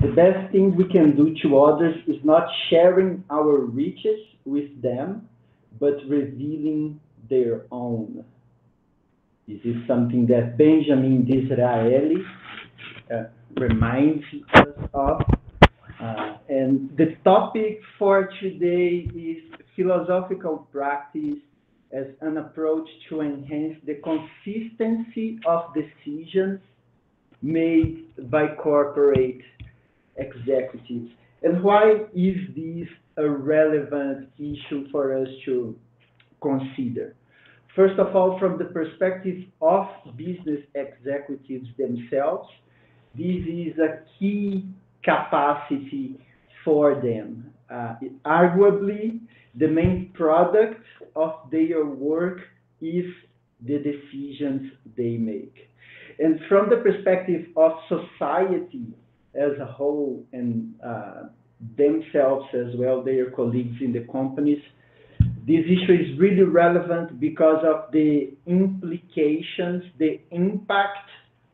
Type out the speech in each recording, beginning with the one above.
The best thing we can do to others is not sharing our riches with them, but revealing their own. This is something that Benjamin Disraeli reminds us of. And the topic for today is philosophical practice as an approach to enhance the consistency of decisions made by corporate executives. And why is this a relevant issue for us to consider? First of all, from the perspective of business executives themselves, this is a key capacity for them. Arguably, the main product of their work is the decisions they make. And from the perspective of society as a whole and themselves as well, their colleagues in the companies, this issue is really relevant because of the implications, the impact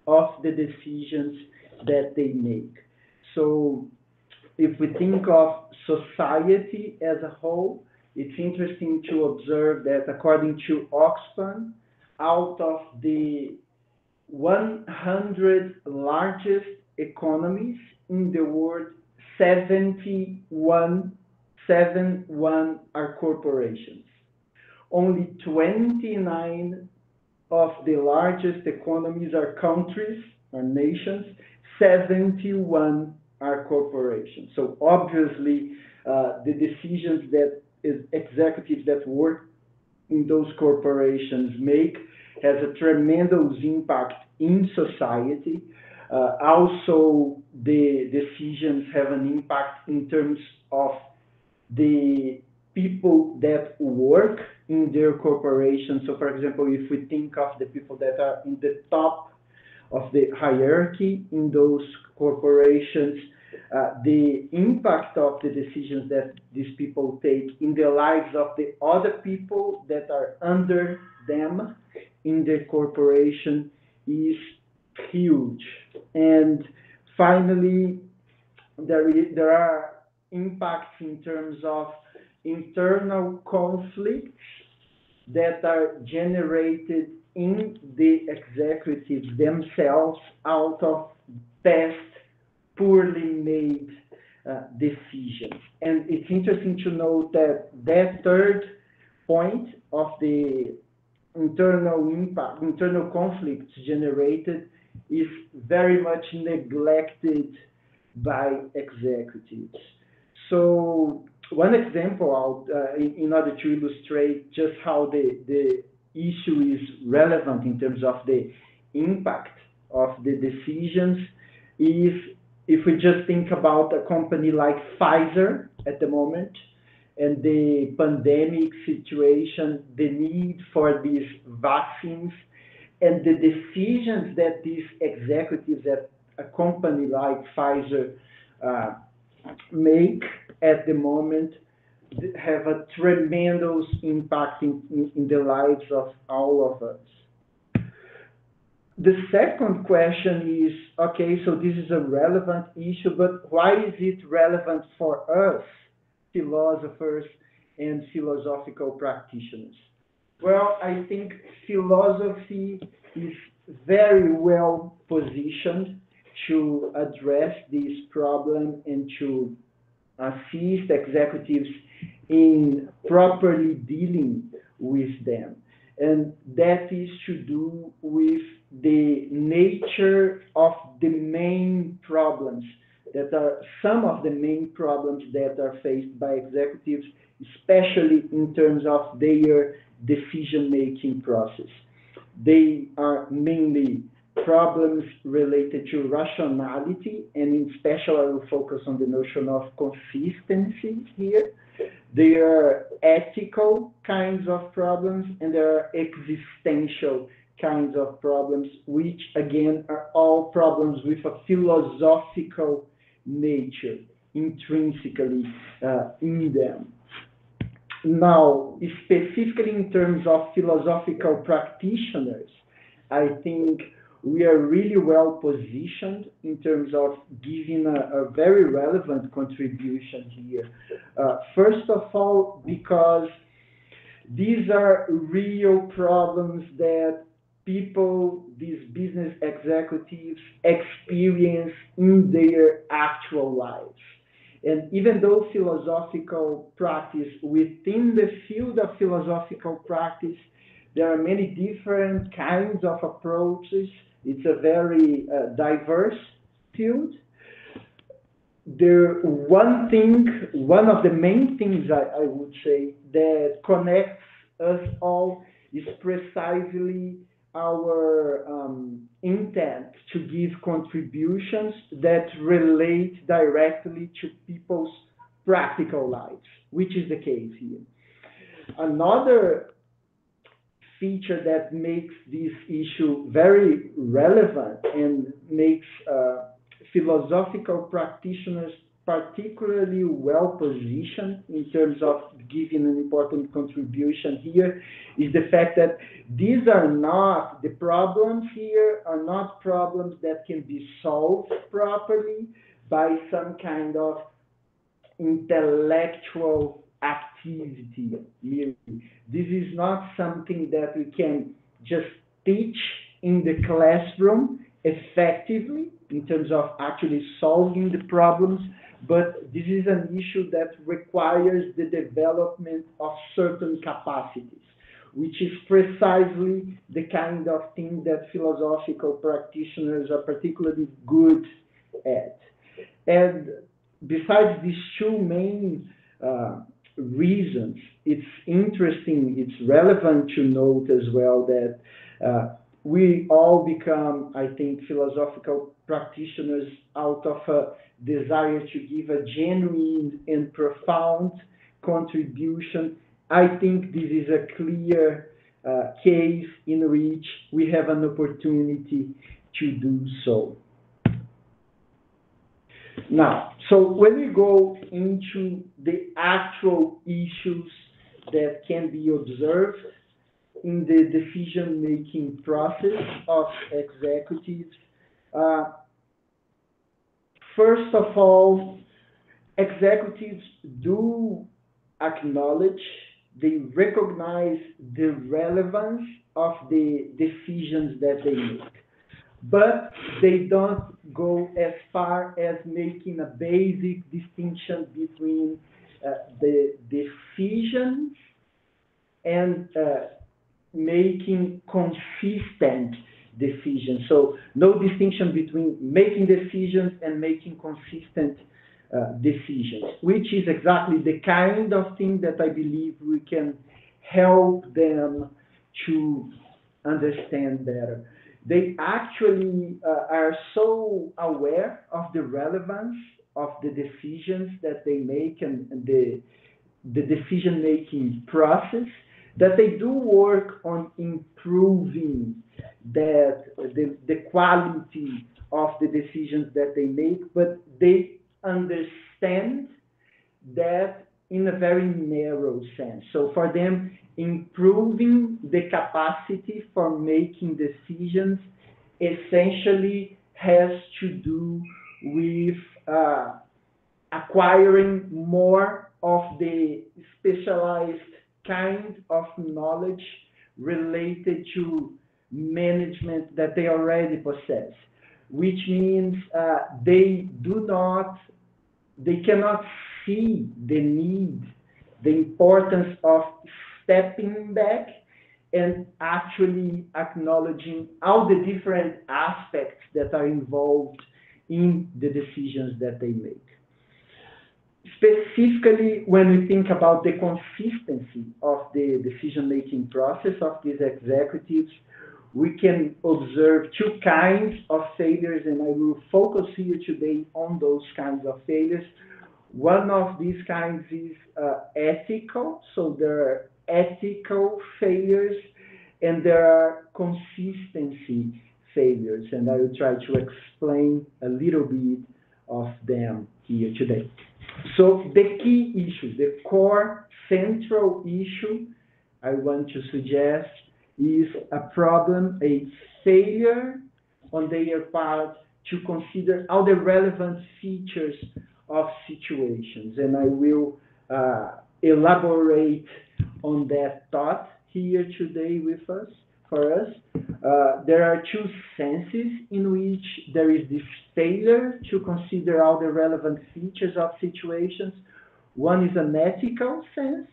of the decisions that they make. So if we think of society as a whole, it's interesting to observe that according to Oxfam, out of the 100 largest economies in the world, 71 are corporations. Only 29 of the largest economies are countries or nations, 71 are corporations. So obviously, the decisions that executives that work in those corporations make has a tremendous impact in society. Also, the decisions have an impact in terms of the people that work in their corporation. So, for example, if we think of the people that are in the top of the hierarchy in those corporations, the impact of the decisions that these people take in the lives of the other people that are under them in the corporation is huge. And finally, there are impacts in terms of internal conflicts that are generated in the executives themselves out of past poorly made decisions. And it's interesting to note that that third point of the internal impact, internal conflicts generated is very much neglected by executives. So one example in order to illustrate just how the issue is relevant in terms of the impact of the decisions is if we just think about a company like Pfizer at the moment and the pandemic situation, the need for these vaccines, and the decisions that these executives at a company like Pfizer make at the moment have a tremendous impact in the lives of all of us. The second question is, okay, so this is a relevant issue, but why is it relevant for us, philosophers and philosophical practitioners? Well, I think philosophy is very well positioned to address this problem and to assist executives in properly dealing with them. And that is to do with the nature of the main problems that are some of the main problems that are faced by executives, especially in terms of their decision-making process. They are mainly problems related to rationality, and in special I will focus on the notion of consistency here. There are ethical kinds of problems, and there are existential kinds of problems, which again are all problems with a philosophical nature intrinsically in them. Now, specifically in terms of philosophical practitioners, I think we are really well positioned in terms of giving a very relevant contribution here. First of all, because these are real problems that people, these business executives, experience in their actual lives. And even though philosophical practice, within the field of philosophical practice, there are many different kinds of approaches. It's a very diverse field. One of the main things I would say that connects us all is precisely our intent to give contributions that relate directly to people's practical lives, which is the case here. Another feature that makes this issue very relevant and makes philosophical practitioners particularly well positioned in terms of giving an important contribution here is the fact that these are not, the problems here are not problems that can be solved properly by some kind of intellectual activity. This is not something that we can just teach in the classroom effectively in terms of actually solving the problems, but this is an issue that requires the development of certain capacities, which is precisely the kind of thing that philosophical practitioners are particularly good at. And besides these two main reasons, it's interesting, it's relevant to note as well that we all become, I think, philosophical practitioners out of a desire to give a genuine and profound contribution. I think this is a clear case in which we have an opportunity to do so. Now, so when we go into the actual issues that can be observed in the decision-making process of executives, first of all, executives do acknowledge, they recognize the relevance of the decisions that they make. But they don't go as far as making a basic distinction between the decisions and making consistent decisions. So no distinction between making decisions and making consistent decisions, which is exactly the kind of thing that I believe we can help them to understand better. They actually are so aware of the relevance of the decisions that they make and the decision-making process that they do work on improving the quality of the decisions that they make, but they understand that in a very narrow sense. So for them, improving the capacity for making decisions essentially has to do with acquiring more of the specialized kind of knowledge related to management that they already possess, which means they cannot see the need, the importance of stepping back and actually acknowledging all the different aspects that are involved in the decisions that they make. Specifically, when we think about the consistency of the decision-making process of these executives, we can observe two kinds of failures, and I will focus here today on those kinds of failures. One of these kinds is ethical, so there are ethical failures, and there are consistency failures, and I will try to explain a little bit of them here today. So the key issue, the core central issue I want to suggest is a problem, a failure on their part to consider all the relevant features of situations. And I will elaborate on that thought here today with us. For us, there are two senses in which there is this failure to consider all the relevant features of situations. One is an ethical sense,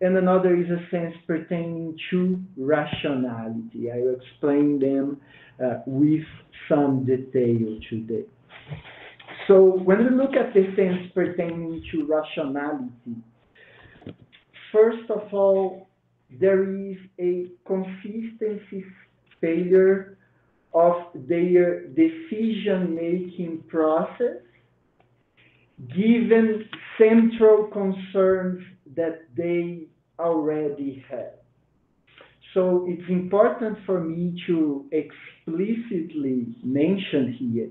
and another is a sense pertaining to rationality. I will explain them with some detail today. So when we look at the sense pertaining to rationality, first of all, there is a consistency failure of their decision-making process given central concerns that they already have. So it's important for me to explicitly mention here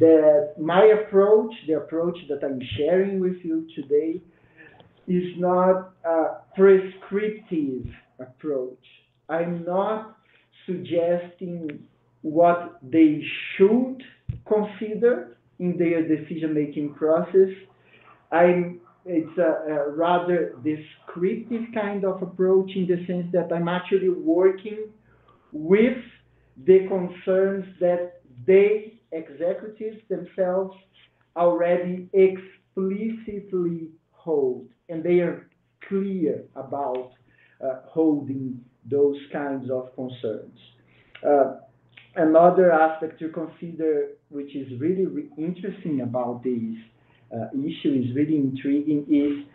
that my approach, the approach that I'm sharing with you today, is not a prescriptive approach. I'm not suggesting what they should consider in their decision-making process. It's a rather descriptive kind of approach in the sense that I'm actually working with the concerns that they, executives themselves, already explicitly hold, and they are clear about holding those kinds of concerns. Another aspect to consider, which is really interesting about this issue, is really intriguing, is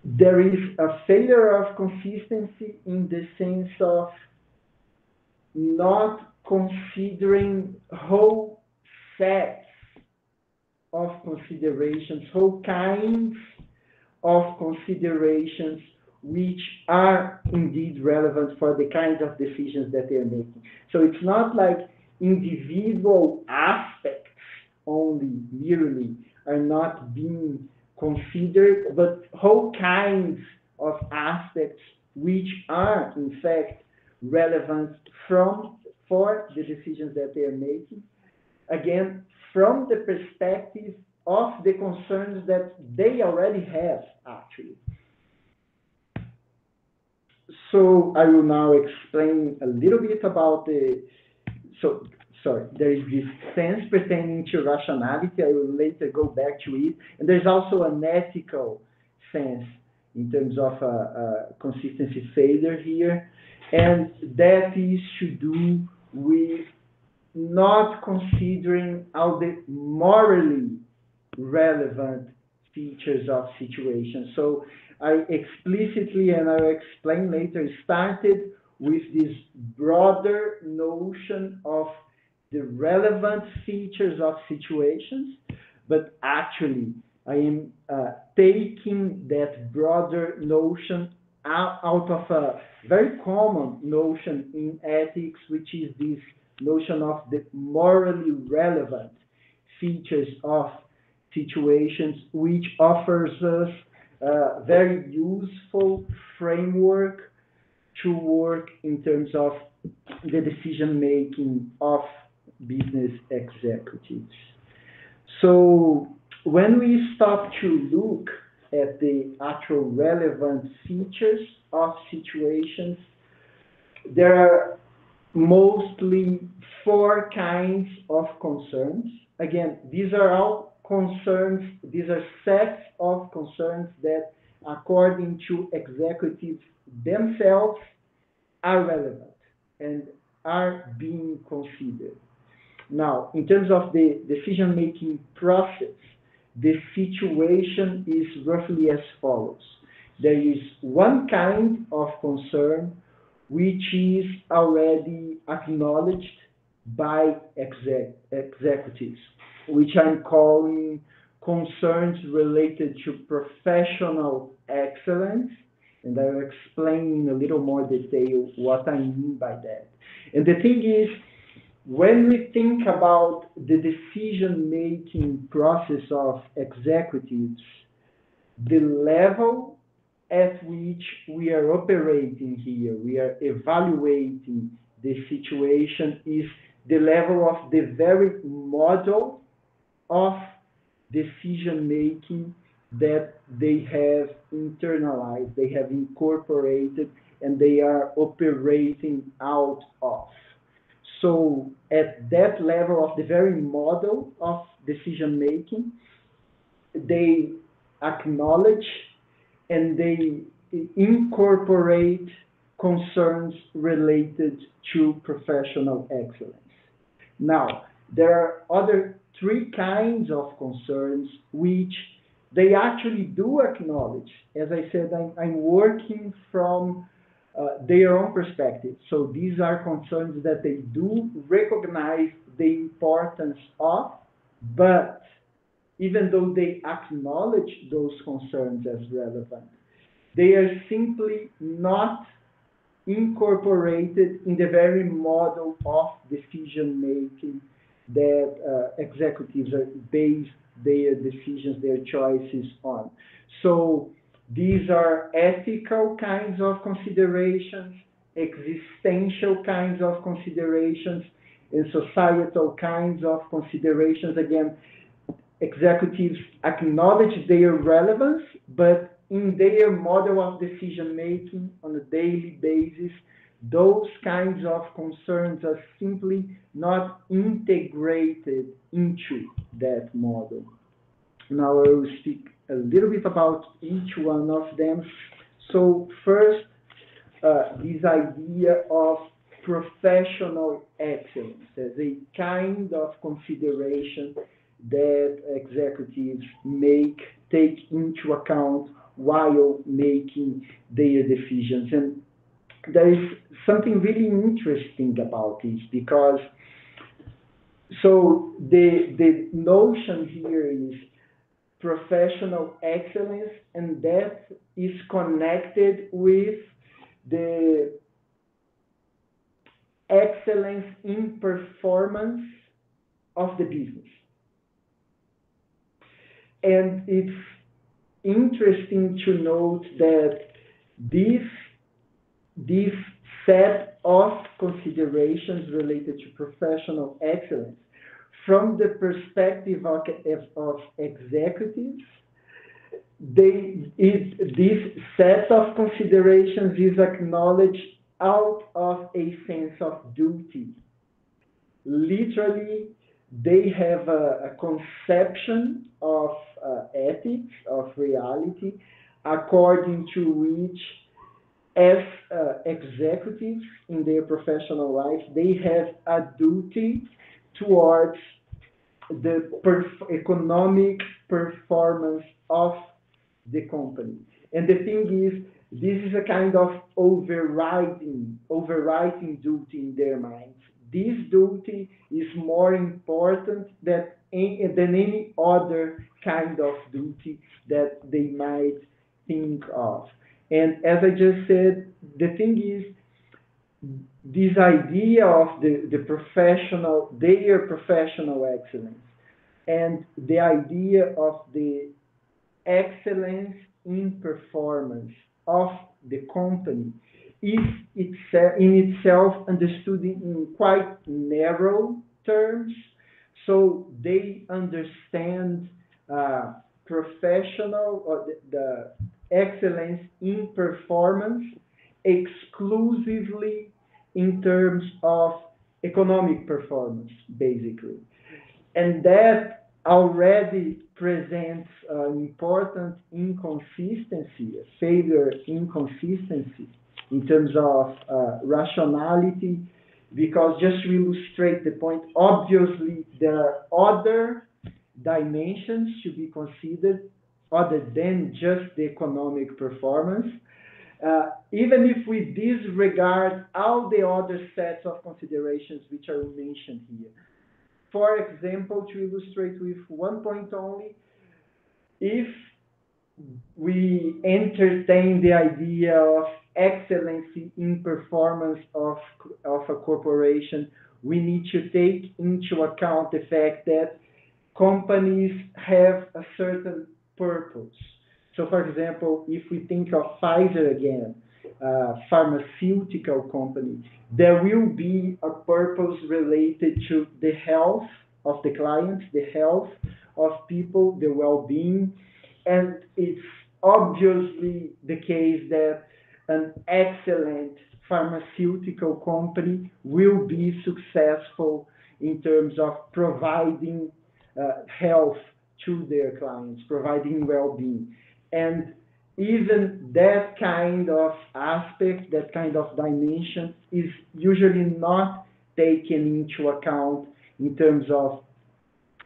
there is a failure of consistency in the sense of not considering whole sets of considerations, whole kinds of considerations which are indeed relevant for the kinds of decisions that they are making. So it's not like individual aspects only, merely, are not being considered, but whole kinds of aspects which are, in fact, relevant for the decisions that they are making. Again, from the perspective of the concerns that they already have, actually. So I will now explain a little bit about there is this sense pertaining to rationality. I will later go back to it. And there's also an ethical sense in terms of consistency failure here. And that is to do with not considering all the morally relevant features of situations. So I explicitly, and I'll explain later, started with this broader notion of the relevant features of situations, but actually I am taking that broader notion out of a very common notion in ethics, which is this notion of the morally relevant features of situations, which offers us a very useful framework to work in terms of the decision-making of business executives. So when we stop to look at the actual relevant features of situations, there are mostly four kinds of concerns. Again, these are all concerns, these are sets of concerns that, according to executives themselves, are relevant and are being considered. Now, in terms of the decision-making process, the situation is roughly as follows. There is one kind of concern which is already acknowledged by executives, which I'm calling concerns related to professional excellence, and I'll explain in a little more detail what I mean by that. And the thing is, when we think about the decision-making process of executives, the level at which we are operating here, we are evaluating the situation is the level of the very model of decision making that they have internalized, they have incorporated, and they are operating out of. So at that level of the very model of decision making, they acknowledge and they incorporate concerns related to professional excellence. Now, there are other three kinds of concerns which they actually do acknowledge. As I said, I'm working from their own perspective. So these are concerns that they do recognize the importance of, but even though they acknowledge those concerns as relevant, they are simply not incorporated in the very model of decision making that executives are based their decisions, their choices on. So these are ethical kinds of considerations, existential kinds of considerations, and societal kinds of considerations. Again, executives acknowledge their relevance, but in their model of decision making on a daily basis, those kinds of concerns are simply not integrated into that model. Now I will speak a little bit about each one of them. So first, this idea of professional excellence as a kind of consideration that executives take into account while making their decisions. And there is something really interesting about this, because so the notion here is professional excellence, and that is connected with the excellence in performance of the business. And it's interesting to note that this set of considerations related to professional excellence, from the perspective of executives, this set of considerations is acknowledged out of a sense of duty. Literally, they have a conception of ethics, of reality, according to which, as executives in their professional life, they have a duty towards the economic performance of the company. And the thing is, this is a kind of overriding duty in their minds. This duty is more important than any other kind of duty that they might think of. And as I just said, the thing is, this idea of their professional excellence, and the idea of the excellence in performance of the company is in itself understood in quite narrow terms. So they understand professional or the excellence in performance exclusively in terms of economic performance, basically. And that already presents an important inconsistency, a failure inconsistency in terms of rationality, because just to illustrate the point, obviously there are other dimensions to be considered other than just the economic performance. Even if we disregard all the other sets of considerations which are mentioned here. For example, to illustrate with one point only, if we entertain the idea of excellency in performance of a corporation, we need to take into account the fact that companies have a certain purpose. So, for example, if we think of Pfizer again, pharmaceutical company, there will be a purpose related to the health of the clients, the health of people, the well-being, and it's obviously the case that an excellent pharmaceutical company will be successful in terms of providing health to their clients, providing well-being. And even that kind of aspect, that kind of dimension is usually not taken into account in terms of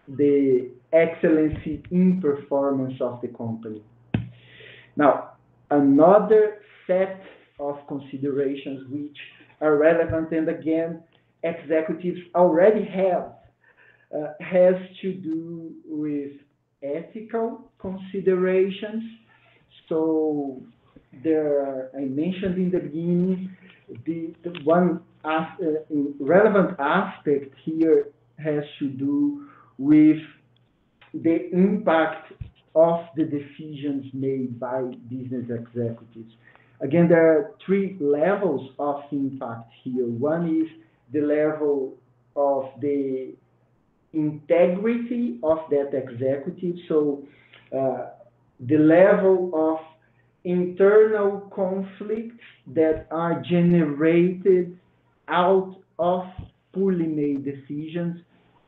the excellency in performance of the company. Now, another set of considerations which are relevant, and again, executives already have, has to do with ethical considerations. So there are, I mentioned in the beginning, the one relevant aspect here has to do with the impact of the decisions made by business executives. Again, there are three levels of impact here. One is the level of the integrity of that executive, so the level of internal conflicts that are generated out of poorly made decisions.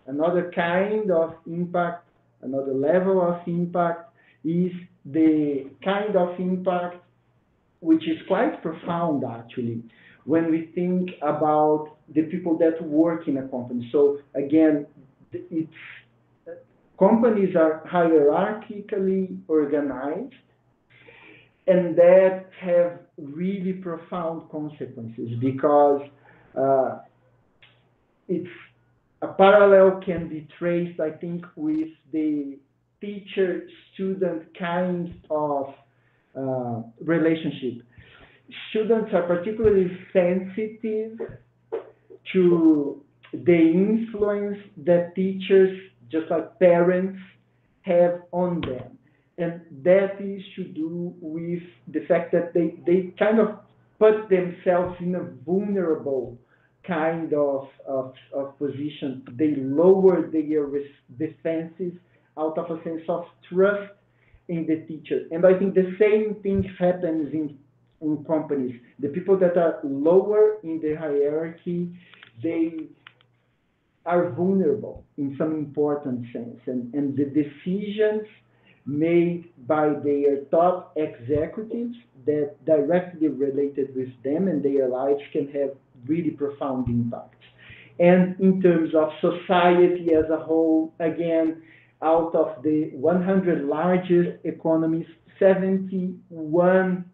Another kind of impact, another level of impact is the kind of impact which is quite profound actually when we think about the people that work in a company. So again, it's companies are hierarchically organized, and that have really profound consequences because it's a parallel can be traced, I think, with the teacher-student kind of relationship. Students are particularly sensitive to the influence that teachers, just like parents, have on them. And that is to do with the fact that they kind of put themselves in a vulnerable kind of position. They lower their defenses out of a sense of trust in the teacher. And I think the same thing happens in companies. The people that are lower in the hierarchy, they are vulnerable in some important sense. And the decisions made by their top executives that directly related with them and their lives can have really profound impacts. And in terms of society as a whole, again, out of the 100 largest economies, 71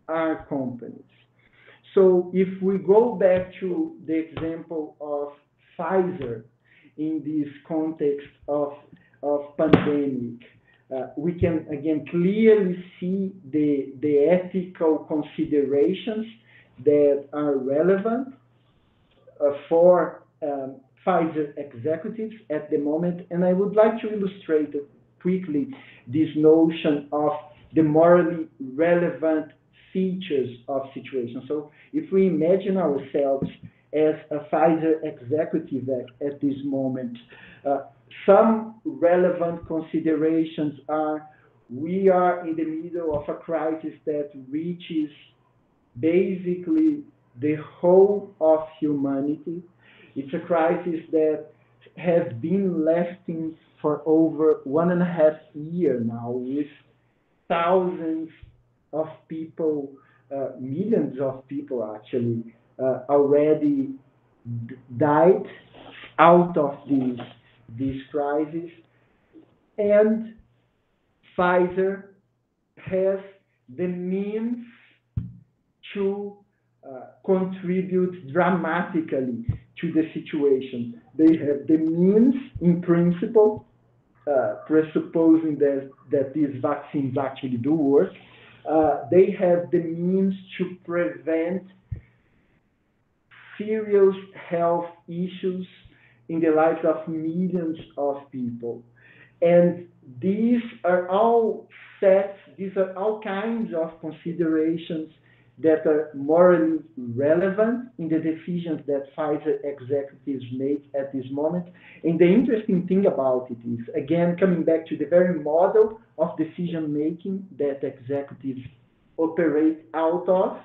are companies. So if we go back to the example of Pfizer in this context of pandemic, we can again clearly see the ethical considerations that are relevant for Pfizer executives at the moment. And I would like to illustrate quickly this notion of the morally relevant features of situations. So if we imagine ourselves as a Pfizer executive at this moment, some relevant considerations are we are in the middle of a crisis that reaches basically the whole of humanity. It's a crisis that has been lasting for over 1.5 years now, with thousands of people, millions of people actually, already died out of this crisis. And Pfizer has the means to contribute dramatically to the situation. They have the means, in principle, presupposing that these vaccines actually do work. They have the means to prevent serious health issues in the lives of millions of people. And these are all kinds of considerations that are morally relevant in the decisions that Pfizer executives make at this moment. And the interesting thing about it is, again, coming back to the very model of decision making that executives operate out of,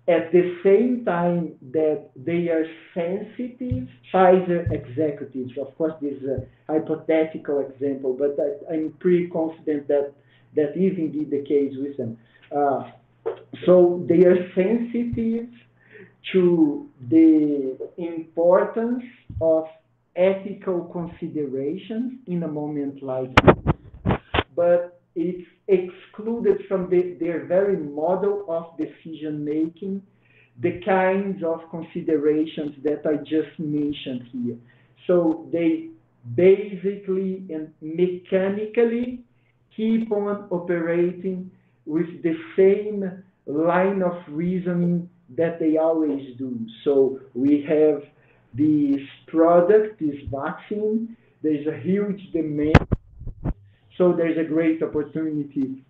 at the same time that they are sensitive, Pfizer executives, of course, this is a hypothetical example, but I'm pretty confident that that is indeed the case with them. So they are sensitive to the importance of ethical considerations in a moment like this, but it's excluded from their very model of decision making, the kinds of considerations that I just mentioned here. So they basically and mechanically keep on operating with the same line of reasoning that they always do. So we have this product, this vaccine, there's a huge demand, so there's a great opportunity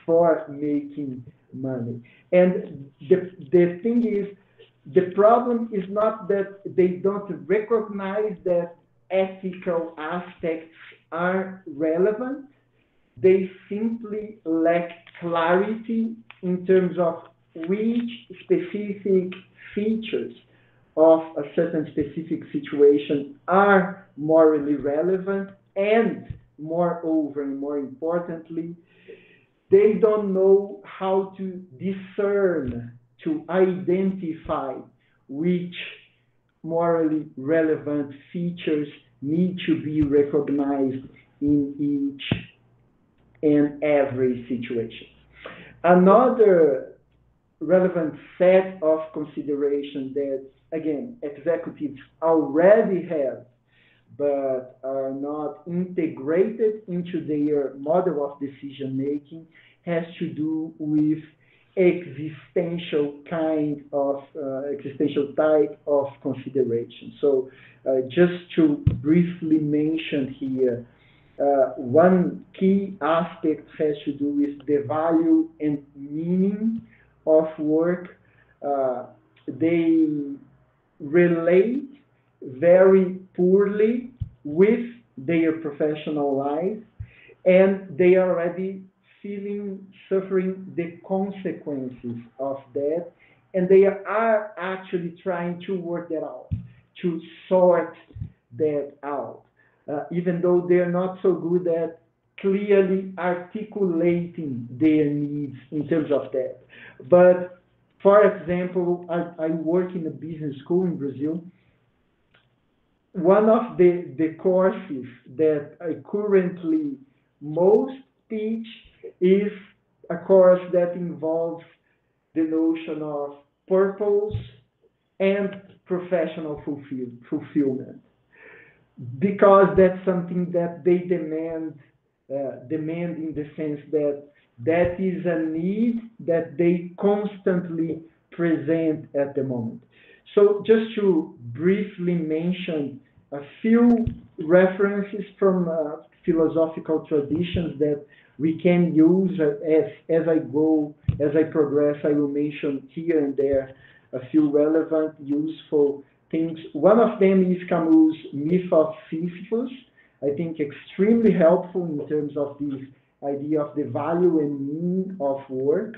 for making money. And the thing is, the problem is not that they don't recognize that ethical aspects are relevant. They simply lack clarity in terms of which specific features of a certain specific situation are morally relevant, and moreover and more importantly, they don't know how to discern, to identify which morally relevant features need to be recognized in each and every situation. Another relevant set of considerations that, again, executives already have but are not integrated into their model of decision making has to do with existential type of consideration. So just to briefly mention here, one key aspect has to do with the value and meaning of work. They relate very poorly with their professional life, and they are already suffering the consequences of that, and they are actually trying to work that out, to sort that out, even though they're not so good at clearly articulating their needs in terms of that. But for example, I work in a business school in Brazil. One of the courses that I currently most teach is a course that involves the notion of purpose and professional fulfillment, because that's something that they demand in the sense that that is a need that they constantly present at the moment. So just to briefly mention a few references from philosophical traditions that we can use as I progress, I will mention here and there a few relevant, useful things. One of them is Camus' myth of Sisyphus. I think extremely helpful in terms of this idea of the value and meaning of work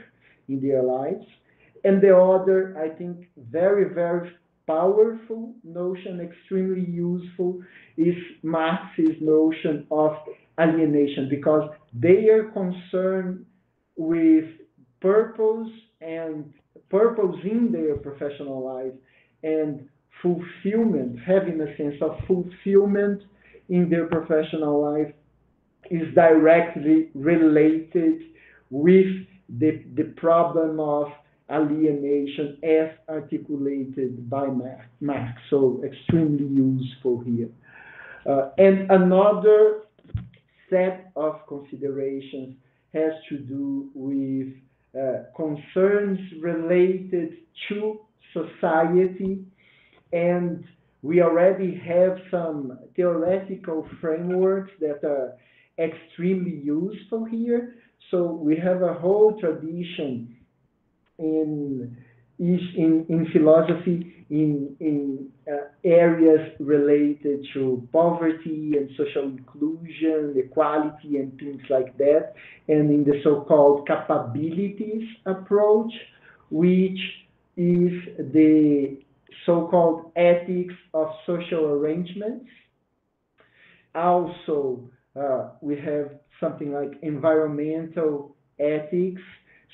in their lives. And the other, I think, very, very powerful notion, extremely useful, is Marx's notion of alienation, because they are concerned with purpose and purpose in their professional life and fulfillment, having a sense of fulfillment in their professional life is directly related with the problem of alienation as articulated by Marx. So extremely useful here. And another set of considerations has to do with concerns related to society, and we already have some theoretical frameworks that are extremely useful here. So we have a whole tradition in in philosophy in areas related to poverty and social inclusion, equality, and things like that, and in the so-called capabilities approach, which is the so-called ethics of social arrangements. Also, we have something like environmental ethics.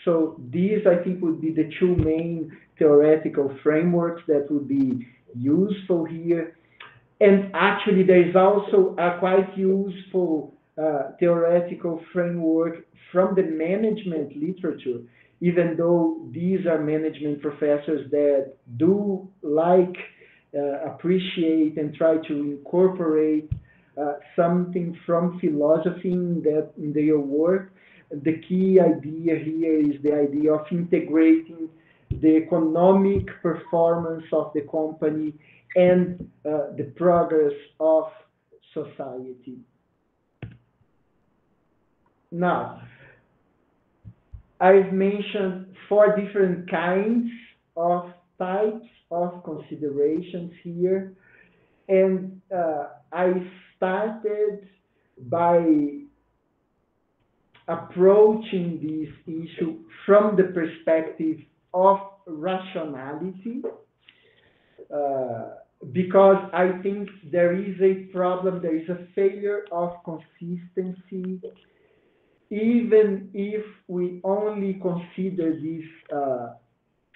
So these, I think, would be the two main theoretical frameworks that would be useful here. And actually, there is also a quite useful theoretical framework from the management literature, even though these are management professors that do like, appreciate, and try to incorporate something from philosophy in, that, in their work. The key idea here is the idea of integrating the economic performance of the company and the progress of society. Now, I've mentioned four different kinds of types of considerations here, and I started by approaching this issue from the perspective of rationality, uh, because I think there is a problem, there is a failure of consistency, even if we only consider this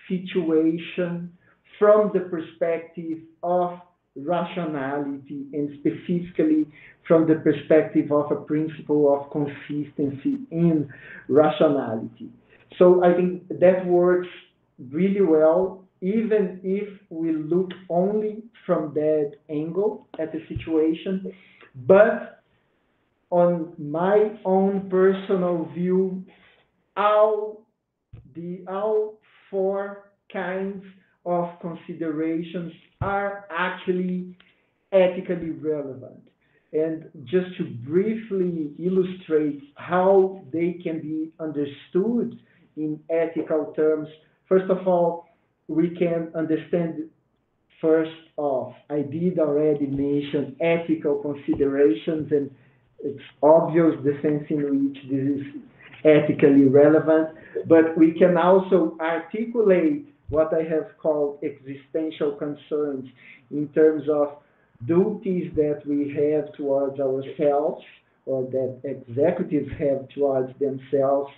situation from the perspective of rationality, and specifically from the perspective of a principle of consistency in rationality. So I think that works really well, even if we look only from that angle at the situation. But on my own personal view, all all four kinds of considerations are actually ethically relevant. And just to briefly illustrate how they can be understood in ethical terms, first of all, we can understand first off, I did already mention ethical considerations, and it's obvious the sense in which this is ethically relevant, but we can also articulate what I have called existential concerns in terms of duties that we have towards ourselves, or that executives have towards themselves.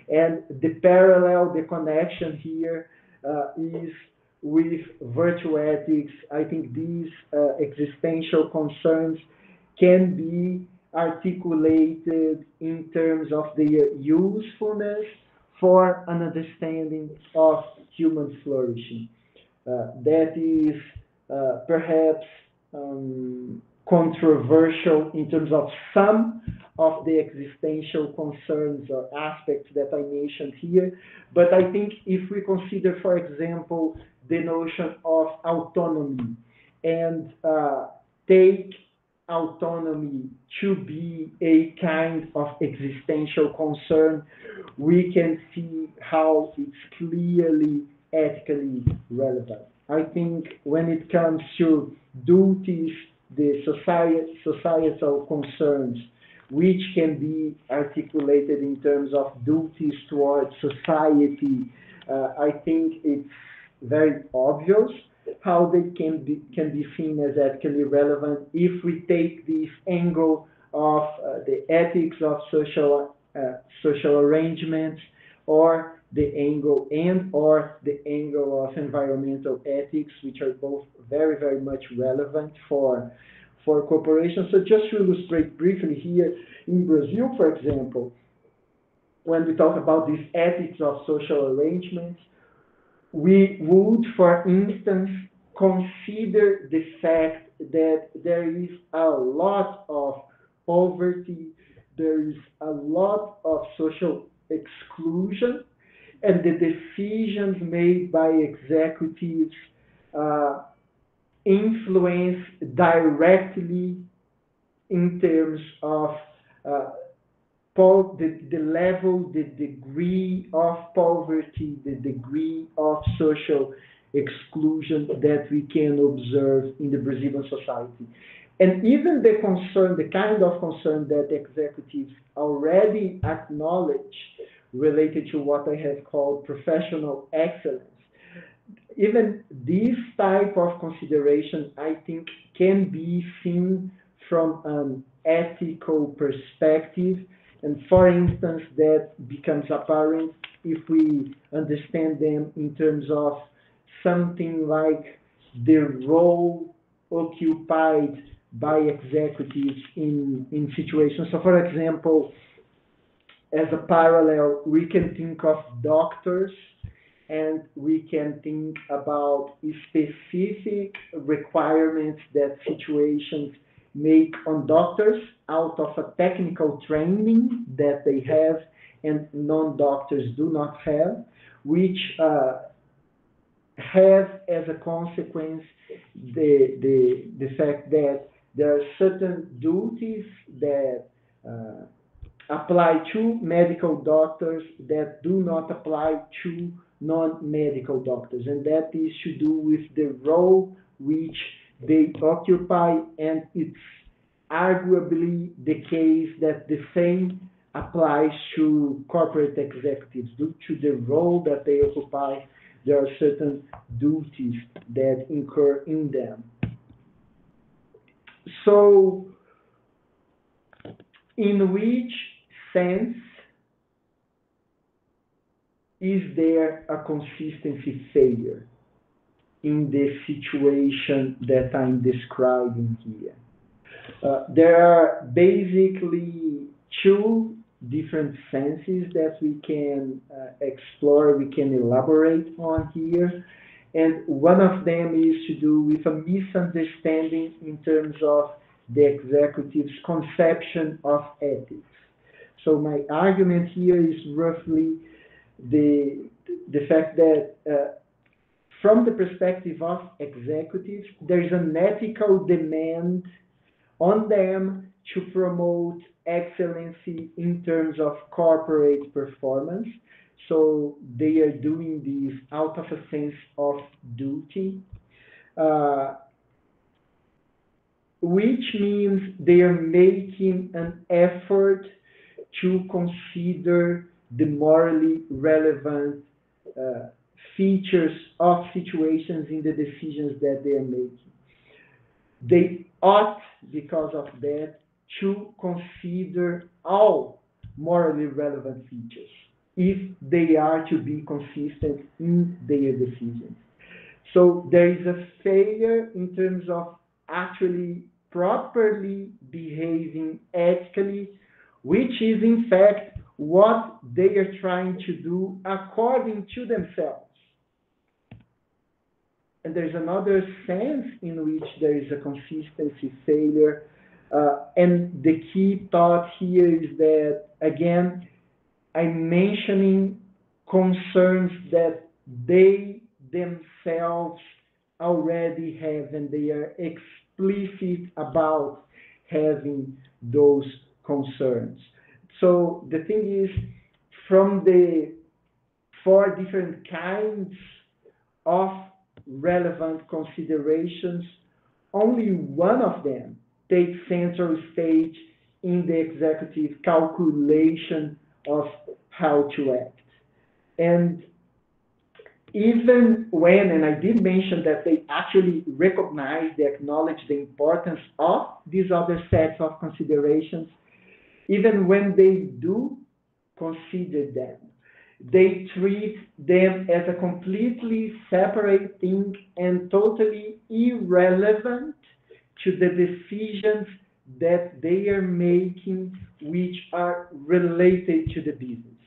And the parallel, the connection here is with virtue ethics. I think these existential concerns can be articulated in terms of their usefulness for an understanding of human flourishing. That is perhaps controversial in terms of some of the existential concerns or aspects that I mentioned here. But I think if we consider, for example, the notion of autonomy, and take autonomy to be a kind of existential concern, we can see how it's clearly ethically relevant. I think when it comes to duties, the societal concerns, which can be articulated in terms of duties towards society, I think it's very obvious how they can be seen as ethically relevant if we take this angle of the ethics of social arrangements, or the angle and or the angle of environmental ethics, which are both very much relevant for corporations. So just to illustrate briefly here, in Brazil, for example, when we talk about these ethics of social arrangements, we would, for instance, consider the fact that there is a lot of poverty, there is a lot of social exclusion, and the decisions made by executives uh, influence directly in terms of uh, the level, the degree of poverty, the degree of social exclusion that we can observe in the Brazilian society. And even the concern, the kind of concern that executives already acknowledge related to what I have called professional excellence, even this type of consideration, I think, can be seen from an ethical perspective. And for instance, that becomes apparent if we understand them in terms of something like the role occupied by executives in situations. So, for example, as a parallel, we can think of doctors and we can think about specific requirements that situations make on doctors out of a technical training that they have and non-doctors do not have, which have as a consequence the fact that there are certain duties that apply to medical doctors that do not apply to non-medical doctors, and that is to do with the role which they occupy, and it's arguably the case that the same applies to corporate executives. Due to the role that they occupy, there are certain duties that incur in them. So, in which sense is there a consistency failure in the situation that I'm describing here? There are basically two different senses that we can explore, we can elaborate on here. And one of them is to do with a misunderstanding in terms of the executive's conception of ethics. So my argument here is roughly the fact that from the perspective of executives, there is an ethical demand on them to promote excellency in terms of corporate performance. So they are doing this out of a sense of duty, which means they are making an effort to consider the morally relevant features of situations in the decisions that they are making. They ought, because of that, to consider all morally relevant features if they are to be consistent in their decisions. So there is a failure in terms of actually properly behaving ethically, which is in fact what they are trying to do according to themselves. And there's another sense in which there is a consistency failure. And the key thought here is that, again, I'm mentioning concerns that they themselves already have, and they are explicit about having those concerns. So the thing is, from the four different kinds of relevant considerations, only one of them takes central stage in the executive calculation of how to act. And even when, and I did mention that they actually recognize, they acknowledge the importance of these other sets of considerations, even when they do consider them, they treat them as a completely separate thing and totally irrelevant to the decisions that they are making, which are related to the business.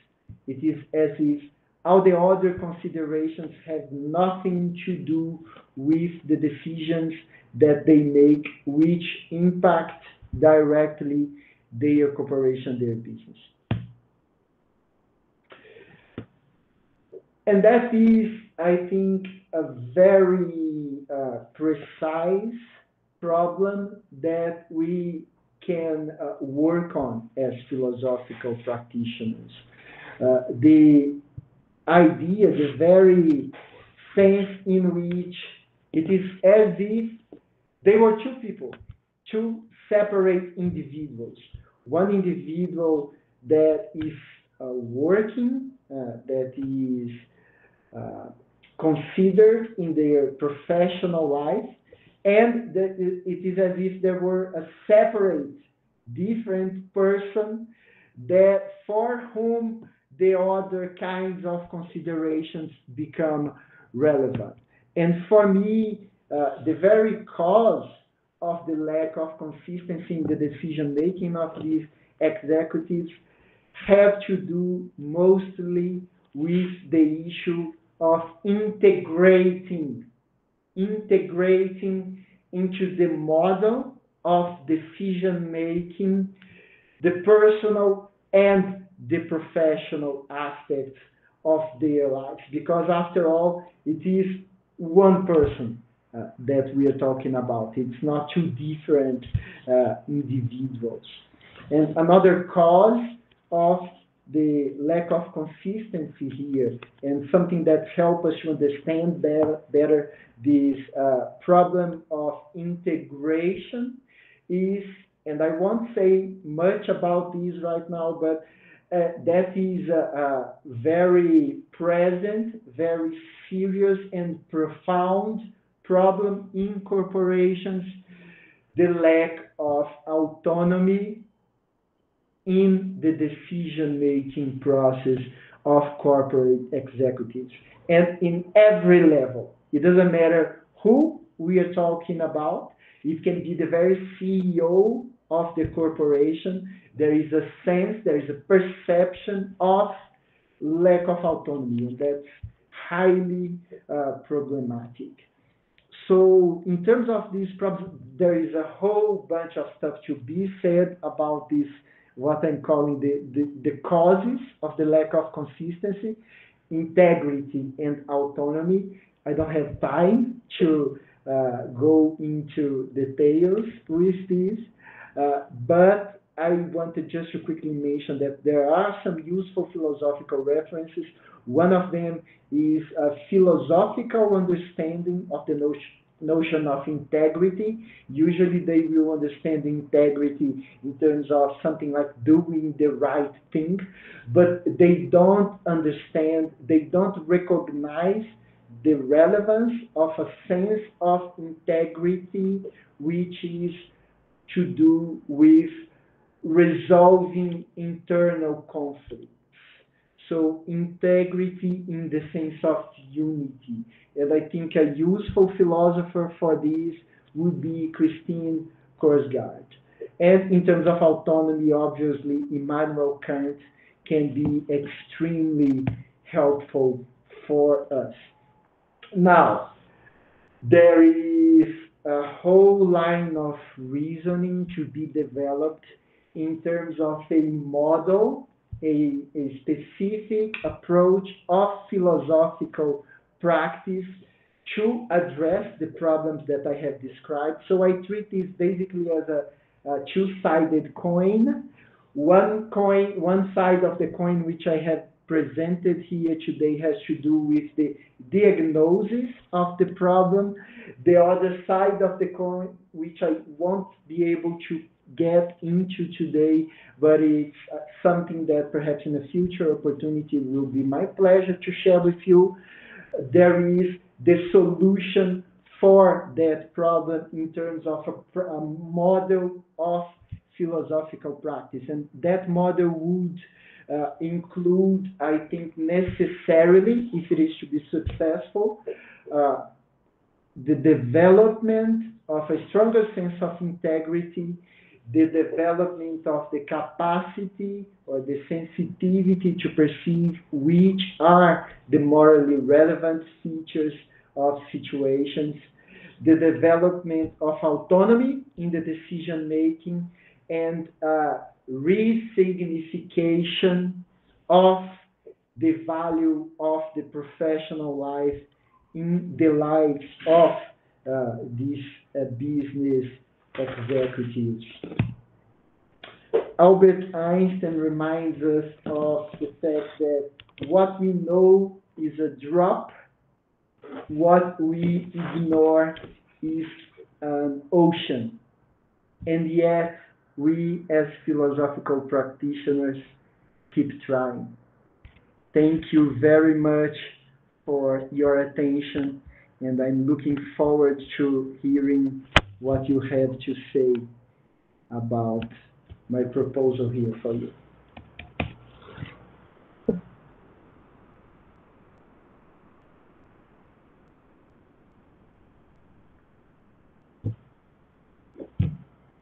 It is as if all the other considerations have nothing to do with the decisions that they make, which impact directly their corporation, their business. And that is, I think, a very precise problem that we can work on as philosophical practitioners. The idea, the very sense in which it is as if they were two people, two separate individuals. One individual that is working, that is considered in their professional life, and that it is as if there were a separate, different person that for whom the other kinds of considerations become relevant. And for me, the very cause of the lack of consistency in the decision making of these executives have to do mostly with the issue of integrating into the model of decision making the personal and the professional aspects of their lives, because after all, it is one person that we are talking about. It's not two different individuals. And another cause of the lack of consistency here, and something that helps us to understand better this problem of integration is, and I won't say much about this right now, but that is a very present, very serious and profound problem in corporations, the lack of autonomy in the decision-making process of corporate executives. And in every level, it doesn't matter who we are talking about. It can be the very CEO of the corporation. There is a sense, there is a perception of lack of autonomy, and that's highly problematic. So in terms of these problems, there is a whole bunch of stuff to be said about this, what I'm calling the causes of the lack of consistency, integrity, and autonomy. I don't have time to go into details with this, but I wanted just to quickly mention that there are some useful philosophical references. One of them is a philosophical understanding of the notion of integrity. Usually they will understand integrity in terms of something like doing the right thing, but they don't understand, they don't recognize the relevance of a sense of integrity, which is to do with resolving internal conflicts. So integrity in the sense of unity. And I think a useful philosopher for this would be Christine Korsgaard. And in terms of autonomy, obviously, Immanuel Kant can be extremely helpful for us. Now, there is a whole line of reasoning to be developed in terms of a model, a specific approach of philosophical practice to address the problems that I have described. So I treat this basically as a two-sided coin. One side of the coin which I have presented here today has to do with the diagnosis of the problem. The other side of the coin, which I won't be able to get into today, but it's something that perhaps in a future opportunity will be my pleasure to share with you. There is the solution for that problem in terms of a model of philosophical practice. And that model would include, I think, necessarily, if it is to be successful, the development of a stronger sense of integrity, the development of the capacity or the sensitivity to perceive which are the morally relevant features of situations, the development of autonomy in the decision making, and resignification of the value of the professional life in the lives of these business executives. Albert Einstein reminds us of the fact that what we know is a drop, what we ignore is an ocean. And yet, we as philosophical practitioners keep trying. Thank you very much for your attention, and I'm looking forward to hearing what you have to say about my proposal here for you.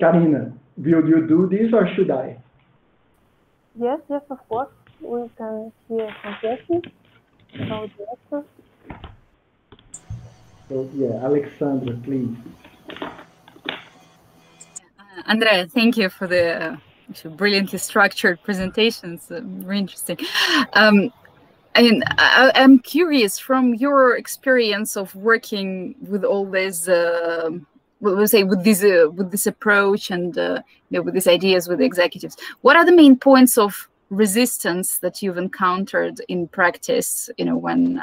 Karina, will you do this or should I? Yes, yes, of course. We can hear some questions about the answer. So, yeah, Alexandra, please. Andrea, thank you for the brilliantly structured presentations. Very interesting. I'm curious from your experience of working with all this, we'll say with this approach and with these ideas with the executives. What are the main points of resistance that you've encountered in practice? When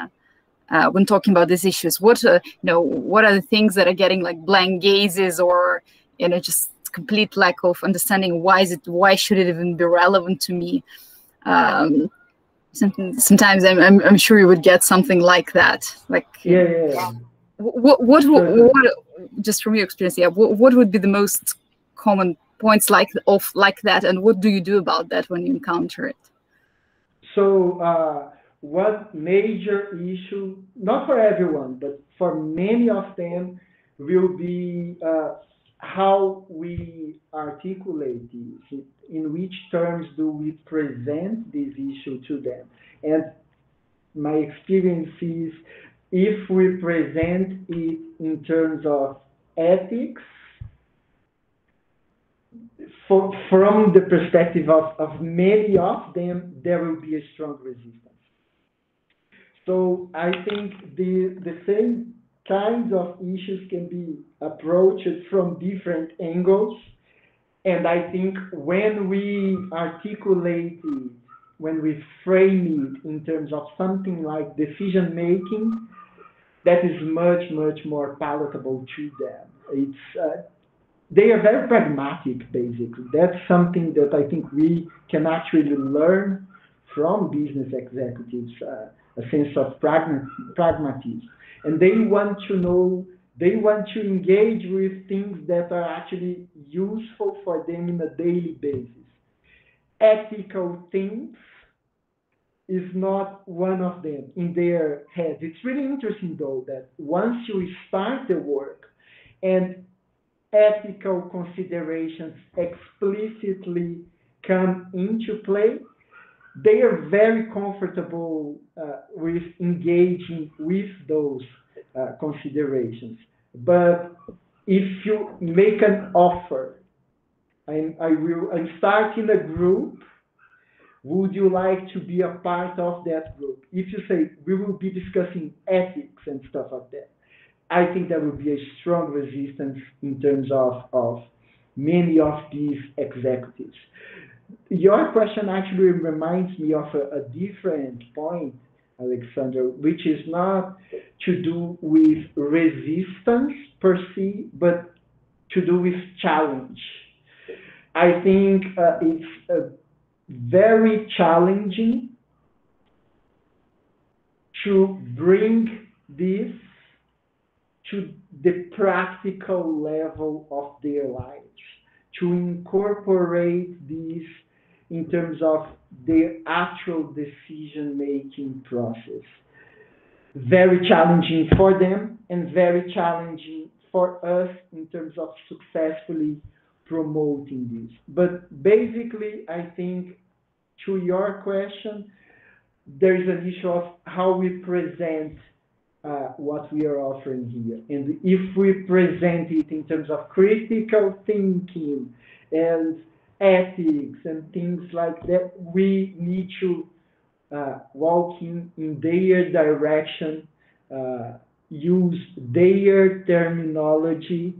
talking about these issues, what what are the things that are getting like blank gazes or just complete lack of understanding? Why should it even be relevant to me? Sometimes I'm sure you would get something like that. Like yeah. What just from your experience, what would be the most common points like that, and what do you do about that when you encounter it? So one major issue, not for everyone, but for many of them, will be how we articulate this. In which terms do we present this issue to them? And my experience is if we present it in terms of ethics, from the perspective of many of them, there will be a strong resistance. So I think the same kinds of issues can be approached from different angles. And I think when we articulate it, when we frame it in terms of something like decision making, that is much, much more palatable to them. They are very pragmatic, basically. That's something that I think we can actually learn from business executives, a sense of pragmatism. And they want to know, they want to engage with things that are actually useful for them in a daily basis. Ethical things is not one of them in their heads. It's really interesting, though, that once you start the work and ethical considerations explicitly come into play, they are very comfortable with engaging with those considerations. But if you make an offer, I'm starting a group, would you like to be a part of that group? If you say, we will be discussing ethics and stuff like that, I think there will be a strong resistance in terms of many of these executives. Your question actually reminds me of a different point, Alexander, which is not to do with resistance per se, but to do with challenge. I think it's very challenging to bring this to the practical level of their lives, to incorporate this in terms of their actual decision-making process. Very challenging for them and very challenging for us in terms of successfully promoting this. But basically, I think to your question, there is an issue of how we present what we are offering here. And if we present it in terms of critical thinking and ethics and things like that, we need to walk in their direction, use their terminology,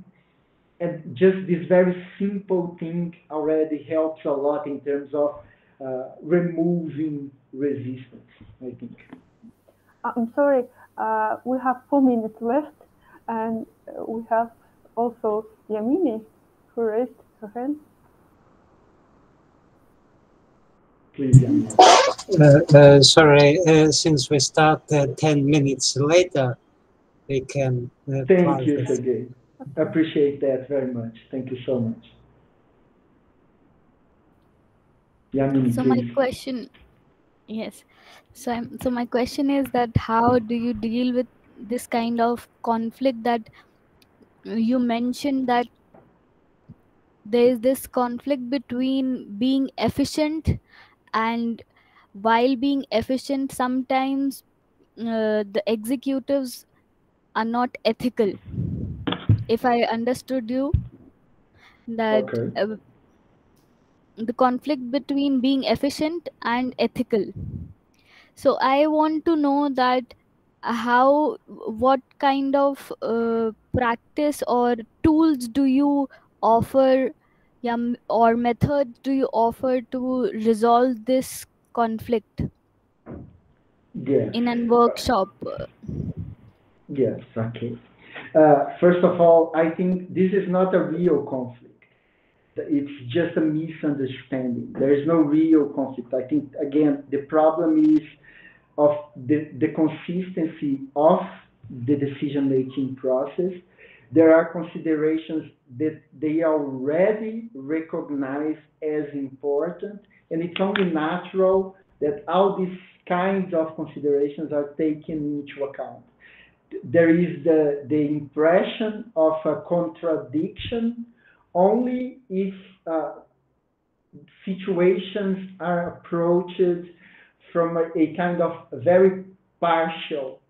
and just this very simple thing already helps a lot in terms of removing resistance, I think. I'm sorry, we have 4 minutes left, and we have also Yamini who raised her hand. Please, Yamini. Sorry, since we start 10 minutes later, we can. Thank you, Sergey. Appreciate that very much. Thank you so much. Yamini, so please. my question, yes. So my question is that how do you deal with this kind of conflict that you mentioned, that there is this conflict between being efficient, and while being efficient, sometimes the executives are not ethical. If I understood you, that Okay. the conflict between being efficient and ethical. So I want to know that what kind of practice or tools do you offer, or methods do you offer to resolve this conflict Yes. in a workshop? Yes, okay. First of all, I think this is not a real conflict. It's just a misunderstanding. There is no real conflict. I think, again, the problem is of the consistency of the decision-making process. There are considerations that they already recognize as important, and it's only natural that all these kinds of considerations are taken into account. There is the impression of a contradiction only if situations are approached from a kind of very partial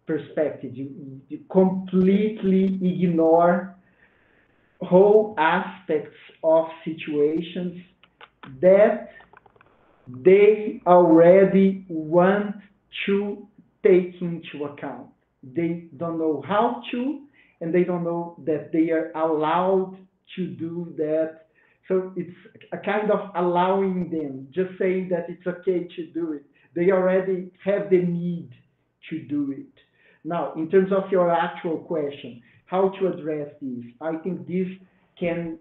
perspective. You completely ignore whole aspects of situations that they already want to take into account. They don't know how to, and they don't know that they are allowed to do that. So it's a kind of allowing them, just saying that it's okay to do it. They already have the need to do it. Now, in terms of your actual question, how to address this, I think this can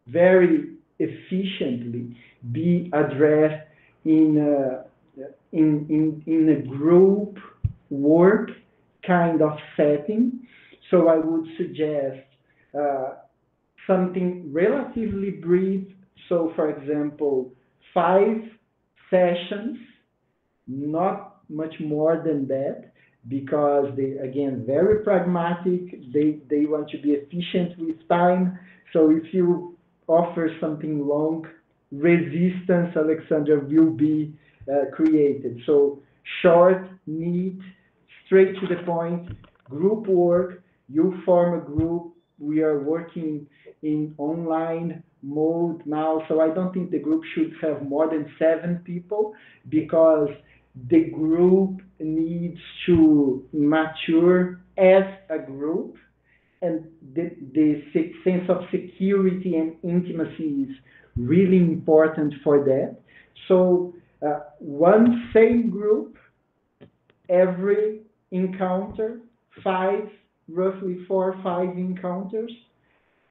very efficiently be addressed in a group work kind of setting. So I would suggest something relatively brief. So, for example, 5 sessions, not much more than that, because they, again, very pragmatic. They want to be efficient with time. So if you offer something long, resistance, Alexander, will be created. So short, neat, straight to the point, group work. You form a group. We are working in online mode now, so I don't think the group should have more than 7 people, because the group needs to mature as a group, and the sense of security and intimacy is really important for that. So one same group, every encounter, roughly 4 or 5 encounters.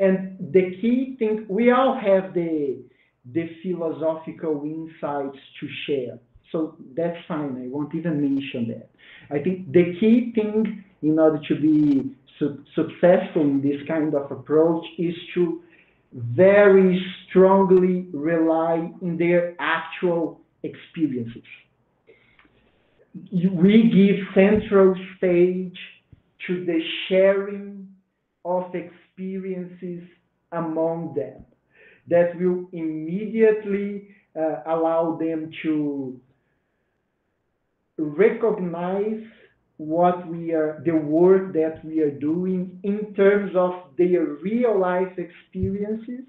And the key thing, we all have the philosophical insights to share. So that's fine. I won't even mention that. I think the key thing in order to be successful in this kind of approach is to very strongly rely on their actual experiences. We give central stage to the sharing of experiences among them. That will immediately allow them to recognize the work that we are doing in terms of their real life experiences.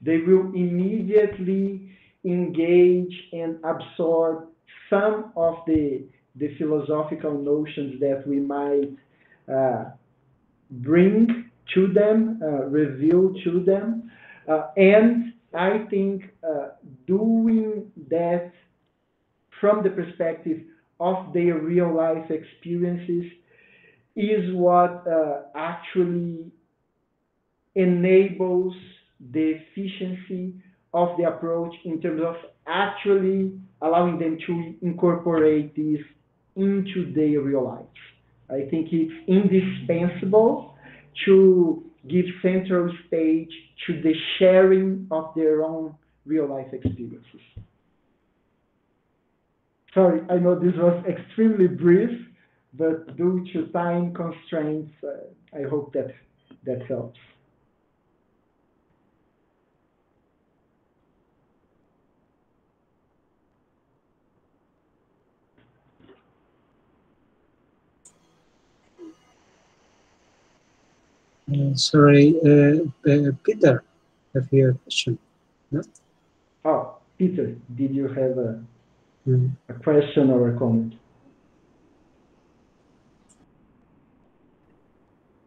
They will immediately engage and absorb some of the philosophical notions that we might bring to them, reveal to them. And I think doing that from the perspective of their real life experiences is what actually enables the efficiency of the approach in terms of actually allowing them to incorporate this into their real life. I think it's indispensable to give central stage to the sharing of their own real life experiences. Sorry, I know this was extremely brief, but due to time constraints, I hope that helps. Sorry, Peter, have you a question? No? Oh, Peter, did you have a question or a comment?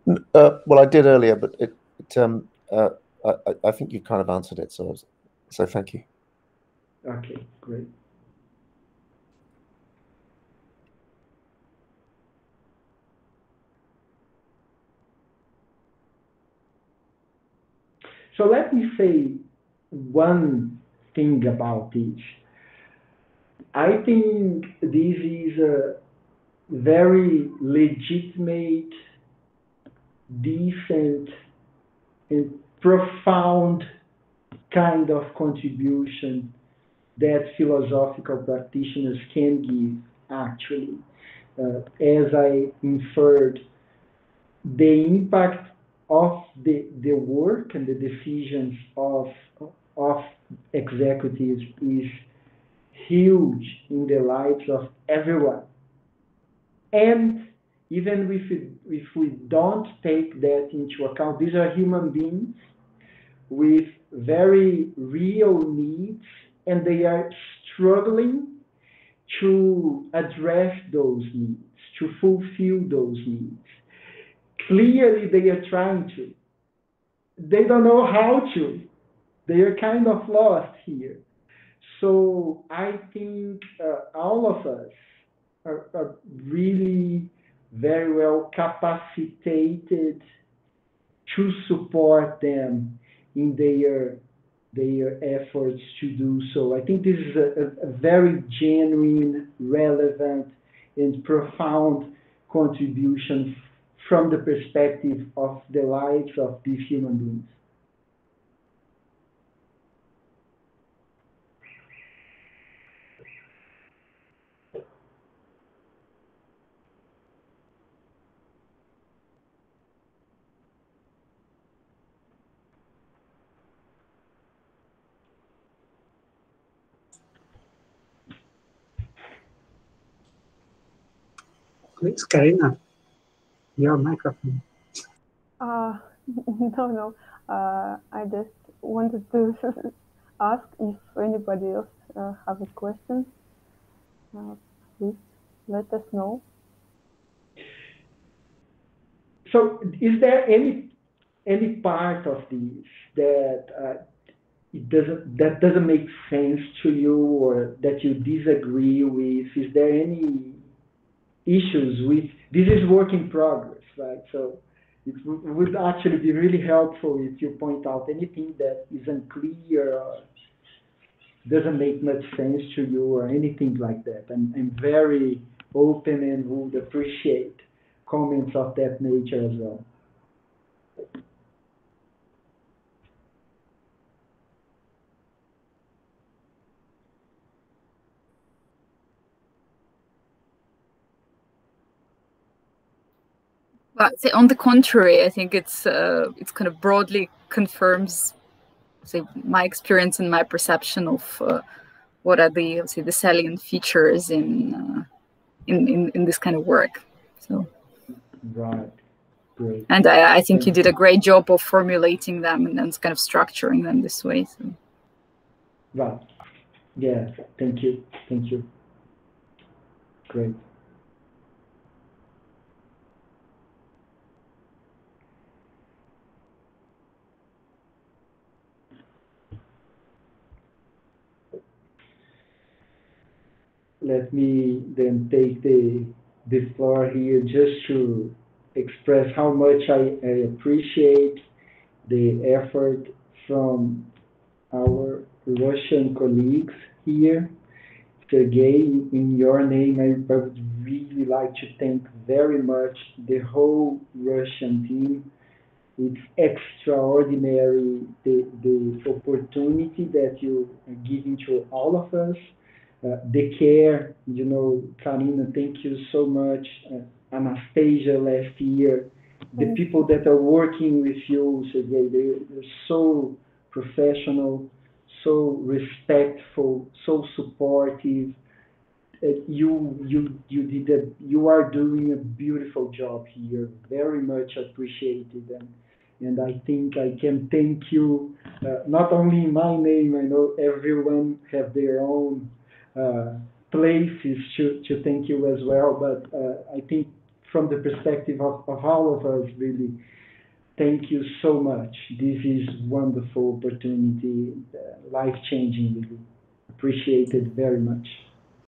Well, I did earlier, but I think you kind of answered it, so thank you. Okay, great. So let me say one thing about this. I think this is a very legitimate, decent, and profound kind of contribution that philosophical practitioners can give, actually. As I inferred, the impact of the work and the decisions of executives is huge in the lives of everyone. And even if we don't take that into account, these are human beings with very real needs, and they are struggling to address those needs, to fulfill those needs. Clearly, they are trying to. They don't know how to. They are kind of lost here. So I think all of us are really very well capacitated to support them in their efforts to do so. I think this is a very genuine, relevant, and profound contribution from the perspective of the lives of these human beings. Please, Karina, your microphone. No. I just wanted to ask if anybody else have a question. Please let us know. So, is there any part of this that that doesn't make sense to you, or that you disagree with? Is there any issues with this? Is work in progress, right? So it would actually be really helpful if you point out anything that is unclear or doesn't make much sense to you or anything like that. I'm very open and would appreciate comments of that nature as well. Well, on the contrary, I think it's kind of broadly confirms, say, my experience and my perception of what are the, let's say, the salient features in this kind of work. So, right, great. And I think you did a great job of formulating them and then kind of structuring them this way. So. Right. Yeah. Thank you. Thank you. Great. let me then take the floor here just to express how much I appreciate the effort from our Russian colleagues here. Sergey, in your name, I would really like to thank very much the whole Russian team. It's extraordinary the opportunity that you are giving to all of us. The care, Karina, thank you so much. Anastasia last year, the people that are working with you, Sergey, they're so professional, so respectful, so supportive. You are doing a beautiful job here. Very much appreciated, and I think I can thank you not only in my name. I know everyone have their own places to thank you as well, but I think from the perspective of all of us, really, thank you so much. This is wonderful opportunity, life changing, really. Appreciate it very much.